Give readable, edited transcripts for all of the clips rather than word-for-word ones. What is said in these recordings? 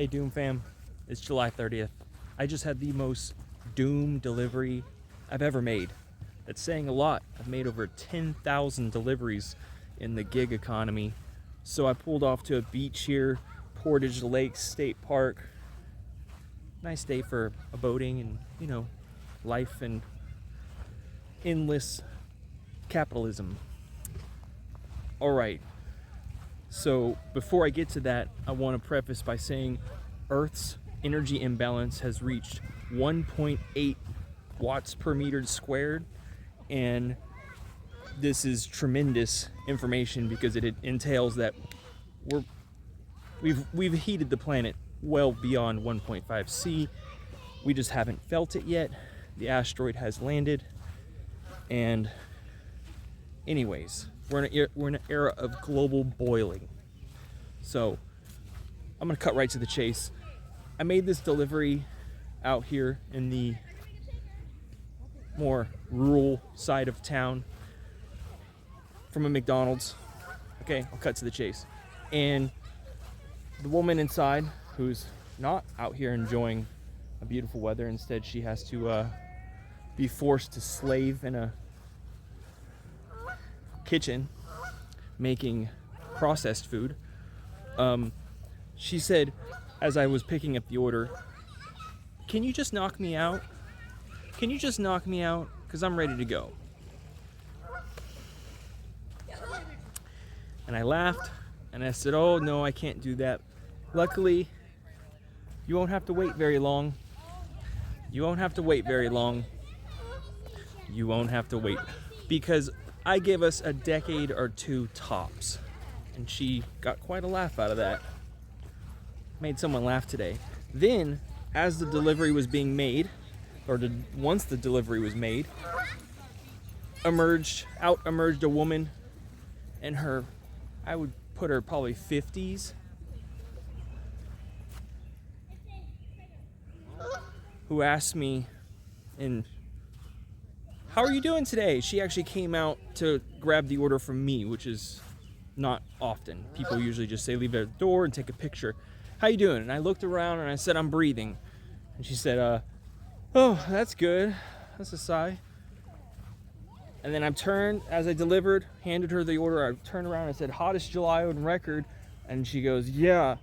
Hey Doom fam, it's July 30th. I just had the most Doom delivery I've ever made. That's saying a lot. I've made over 10,000 deliveries in the gig economy. So I pulled off to a beach here, Portage Lake State Park. Nice day for a boating and, life and endless capitalism. All right. So before I get to that, I want to preface by saying Earth's energy imbalance has reached 1.8 watts per meter squared, and this is tremendous information because it entails that we've heated the planet well beyond 1.5 C. We just haven't felt it yet. The asteroid has landed, and anyways, we're in an era of global boiling. So I'm gonna cut right to the chase. I made this delivery out here in the more rural side of town from a McDonald's. Okay, I'll cut to the chase. And the woman inside, who's not out here enjoying a beautiful weather, instead she has to be forced to slave in a kitchen making processed food. She said, as I was picking up the order, "Can you just knock me out? Can you just knock me out? Because I'm ready to go." And I laughed and I said, "Oh no, I can't do that. Luckily, you won't have to wait very long. You won't have to wait very long. You won't have to wait, because I give us a decade or two tops." And she got quite a laugh out of that. Made someone laugh today. Then, as the delivery was being made, once the delivery was made, emerged a woman in her, I would put her probably 50s, who asked me, "How are you doing today?" She actually came out to grab the order from me, which is not often. People usually just say leave it at the door and take a picture. "How you doing?" And I looked around and I said, "I'm breathing." And she said, "Oh, that's good. That's a sigh." And then I turned, as I delivered, handed her the order, I turned around and I said, "Hottest July on record." And she goes, yeah.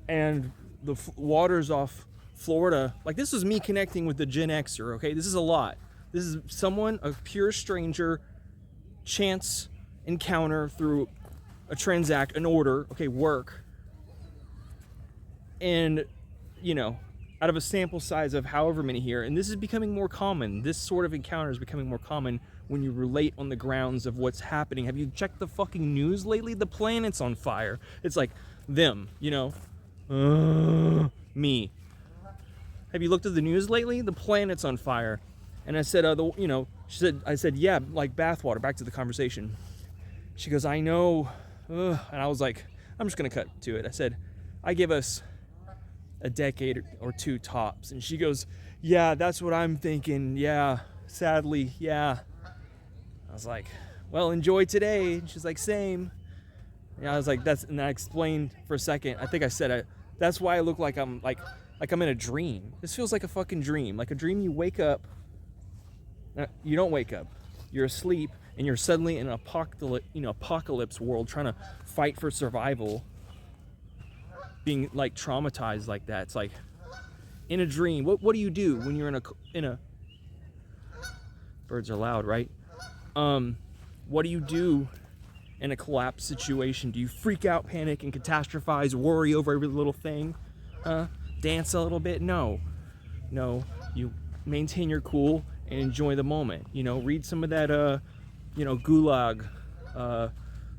And the waters off Florida, like, this is me connecting with the Gen Xer, okay? This is a lot. This is someone, a pure stranger, chance encounter through an order, okay, work. And, out of a sample size of however many here, and this is becoming more common. This sort of encounter is becoming more common when you relate on the grounds of what's happening. Have you checked the fucking news lately? The planet's on fire. It's like them, me. Have you looked at the news lately? The planet's on fire. And I said, I said, yeah, like bathwater. Back to the conversation. She goes, "I know." And I was like, I'm just gonna cut to it. I said, "I give us a decade or two tops." And she goes, "Yeah, that's what I'm thinking. Yeah, sadly, yeah." I was like, "Well, enjoy today." And she's like, "Same." And I was like, and I explained for a second. I think I said, that's why I look like I'm I'm in a dream. This feels like a fucking dream. Like a dream you wake up. You don't wake up. You're asleep and you're suddenly in an apocalypse world trying to fight for survival. Being like traumatized like that. It's like in a dream. What do you do when you're in a birds are loud, right? What do you do in a collapse situation? Do you freak out, panic, and catastrophize, worry over every little thing? Dance a little bit? No, you maintain your cool and enjoy the moment. Read some of that Gulag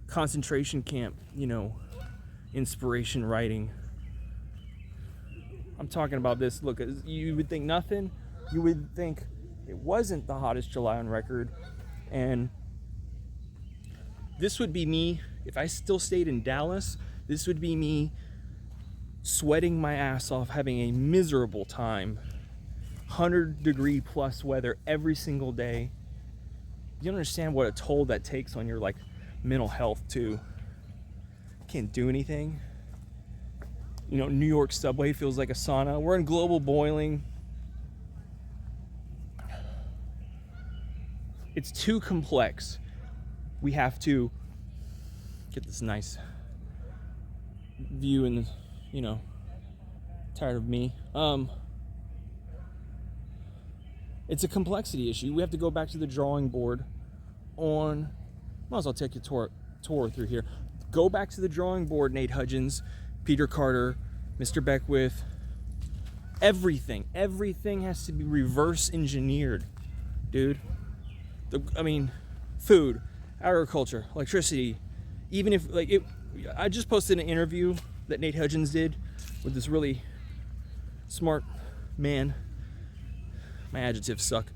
concentration camp, inspiration writing. I'm talking about this. Look, you would think nothing. You would think it wasn't the hottest July on record. And this would be me, if I still stayed in Dallas, this would be me sweating my ass off, having a miserable time. 100-degree plus weather every single day. You understand what a toll that takes on your mental health too. Can't do anything. New York subway feels like a sauna. We're in global boiling. It's too complex. We have to get this nice view in the, tired of me. It's a complexity issue. We have to go back to the drawing board on, might as well take a tour through here. Go back to the drawing board, Nate Hudgens, Peter Carter, Mr. Beckwith. Everything has to be reverse engineered, dude. Food, agriculture, electricity, even if, I just posted an interview that Nate Hudgens did with this really smart man. My adjectives suck.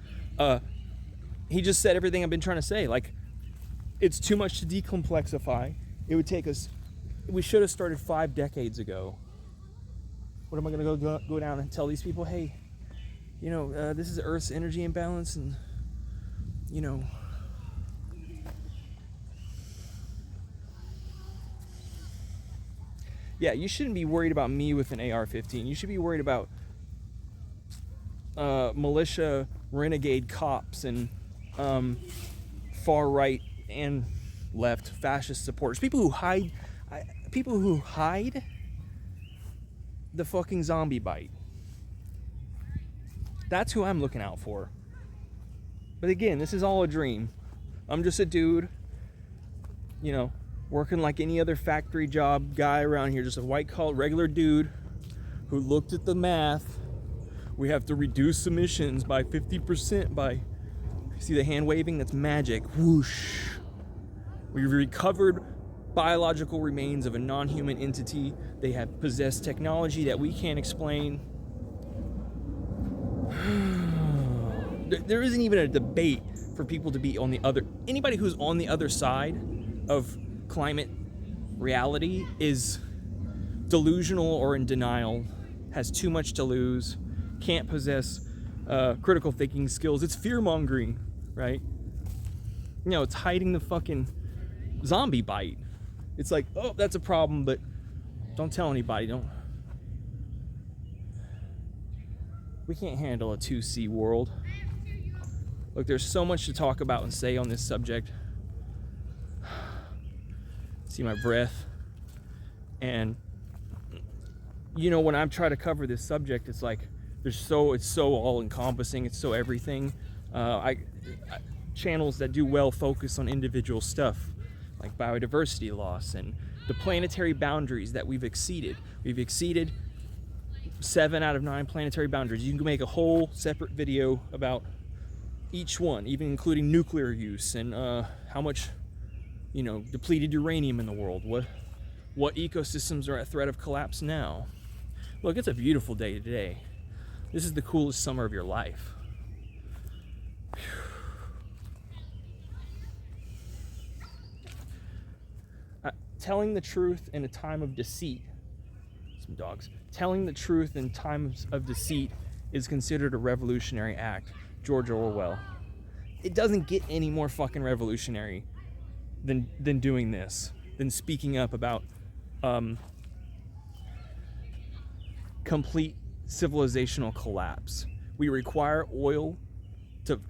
He just said everything I've been trying to say. It's too much to decomplexify. It would take us, we should have started 5 decades ago. What am I going to go down and tell these people? Hey, this is Earth's energy imbalance, and, yeah, you shouldn't be worried about me with an AR-15. You should be worried about militia, renegade cops, and far right and left fascist supporters. People who hide the fucking zombie bite. That's who I'm looking out for. But again, this is all a dream. I'm just a dude, working like any other factory job guy around here, just a white-collar regular dude who looked at the math. We have to reduce emissions by 50% by, see the hand waving? That's magic. Whoosh. We've recovered biological remains of a non-human entity. They have possessed technology that we can't explain. There isn't even a debate for people to be on the other. Anybody who's on the other side of climate reality is delusional or in denial, has too much to lose, can't possess critical thinking skills. It's fear-mongering, right? It's hiding the fucking zombie bite. It's like, oh, that's a problem, but don't tell anybody. We can't handle a 2C world. Look, there's so much to talk about and say on this subject. See my breath. And when I try to cover this subject, it's like it's so all encompassing, it's so everything. Channels that do well focus on individual stuff like biodiversity loss and the planetary boundaries that we've exceeded. We've exceeded 7 out of 9 planetary boundaries. You can make a whole separate video about each one, even including nuclear use and how much depleted uranium in the world, what ecosystems are at threat of collapse now. Look, it's a beautiful day today. This is the coolest summer of your life. Telling the truth in a time of deceit. Some dogs. Telling the truth in times of deceit is considered a revolutionary act. George Orwell. It doesn't get any more fucking revolutionary than doing this, than speaking up about complete civilizational collapse. We require oil to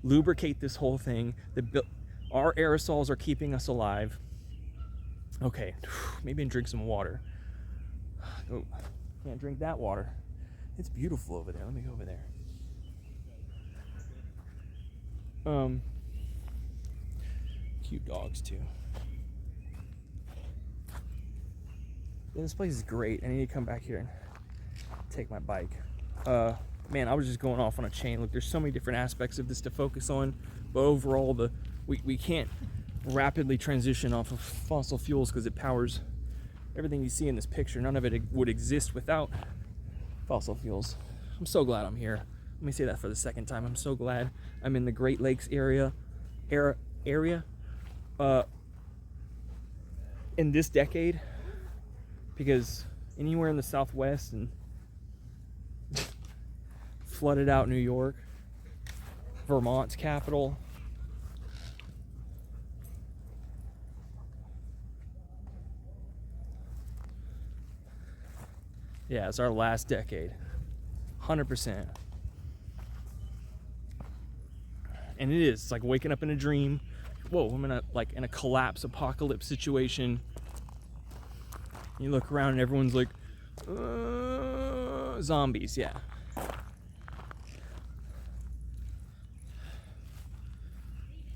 lubricate this whole thing. Our aerosols are keeping us alive. Okay, maybe I can drink some water. Oh, can't drink that water. It's beautiful over there. Let me go over there. Cute dogs too. Yeah, this place is great. I need to come back here and take my bike. Man, I was just going off on a chain. Look, there's so many different aspects of this to focus on, but overall, we can't rapidly transition off of fossil fuels because it powers everything you see in this picture. None of it would exist without fossil fuels. I'm so glad I'm here. Let me say that for the second time. I'm so glad I'm in the Great Lakes area in this decade, because anywhere in the Southwest and flooded out New York, Vermont's capital, Yeah, it's our last decade. 100%. And it is. It's like waking up in a dream. Whoa, I'm in a collapse apocalypse situation. You look around and everyone's like, zombies, yeah.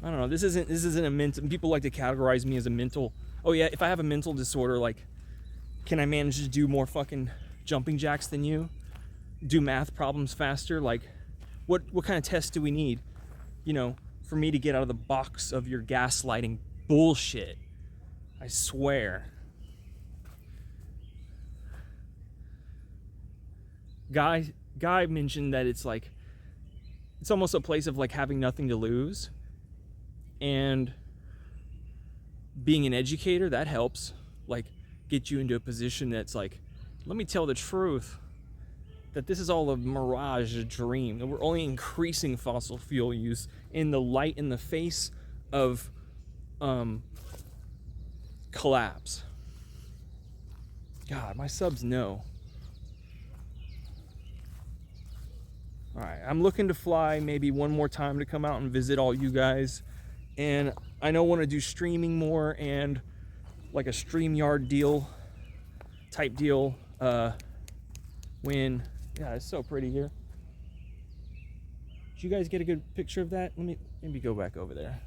I don't know. This isn't a mental. People like to categorize me as a mental. Oh yeah, if I have a mental disorder, like, can I manage to do more fucking jumping jacks than you? Do math problems faster? Like, what kind of test do we need? You know, for me to get out of the box of your gaslighting bullshit. I swear. Guy mentioned that it's like, it's almost a place of like having nothing to lose. And being an educator, that helps, like, get you into a position that's like, let me tell the truth, that this is all a mirage, a dream, that we're only increasing fossil fuel use in the light, in the face of collapse. God, my subs know. All right, I'm looking to fly maybe one more time to come out and visit all you guys. And I know I want to do streaming more and like a StreamYard type deal. Yeah, it's so pretty here. Did you guys get a good picture of that? Let me maybe go back over there.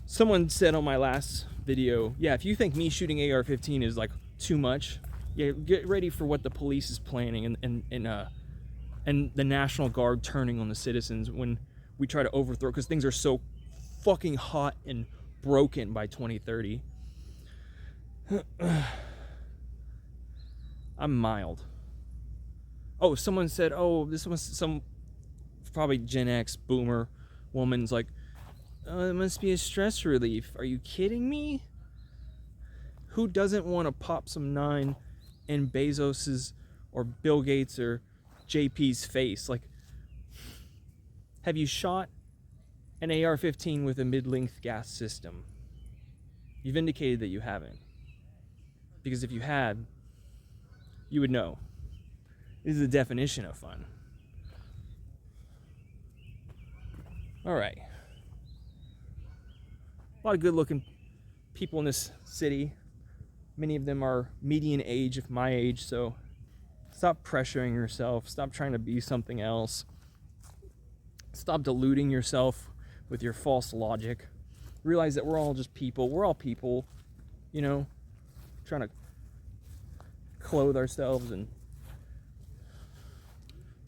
Someone said on my last video, yeah, if you think me shooting AR-15 is like too much, yeah, get ready for what the police is planning and the National Guard turning on the citizens when we try to overthrow, because things are so fucking hot and broken by 2030. I'm mild. Oh, someone said, oh, this was some probably Gen X boomer woman's like, oh, it must be a stress relief. Are you kidding me? Who doesn't want to pop some 9 in Bezos's or Bill Gates or JP's face? Like, have you shot an AR-15 with a mid-length gas system? You've indicated that you haven't. Because if you had, you would know. This is the definition of fun. All right. A lot of good-looking people in this city. Many of them are median age of my age, so stop pressuring yourself. Stop trying to be something else. Stop deluding yourself with your false logic. Realize that we're all just people. We're all people, you know, trying to clothe ourselves and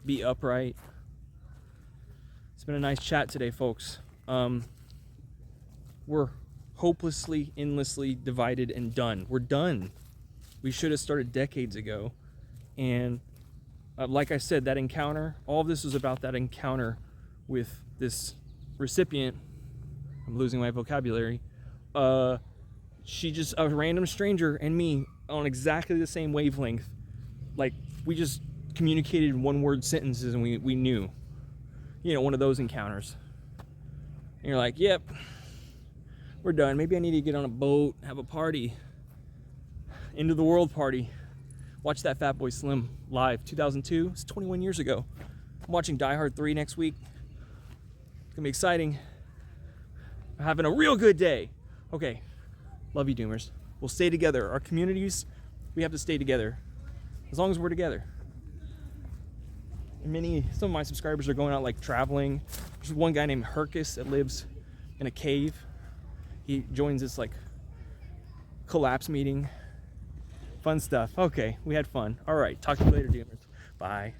be upright. It's been a nice chat today, folks. We're hopelessly, endlessly divided and done. We're done. We should have started decades ago. And like I said, that encounter, all of this was about that encounter with this recipient. I'm losing my vocabulary. She just, a random stranger and me on exactly the same wavelength. Like, we just communicated in one-word sentences and we knew. You know, one of those encounters. And you're like, yep, we're done. Maybe I need to get on a boat, have a party. End of the world party. Watch that Fatboy Slim live, 2002. It's 21 years ago. I'm watching Die Hard 3 next week. It's gonna be exciting. I'm having a real good day. Okay, love you, Doomers. We'll stay together. Our communities, we have to stay together. As long as we're together. And some of my subscribers are going out like traveling. There's one guy named Hercus that lives in a cave. He joins this like collapse meeting. Fun stuff. Okay, we had fun. All right, talk to you later, Doomers. Bye.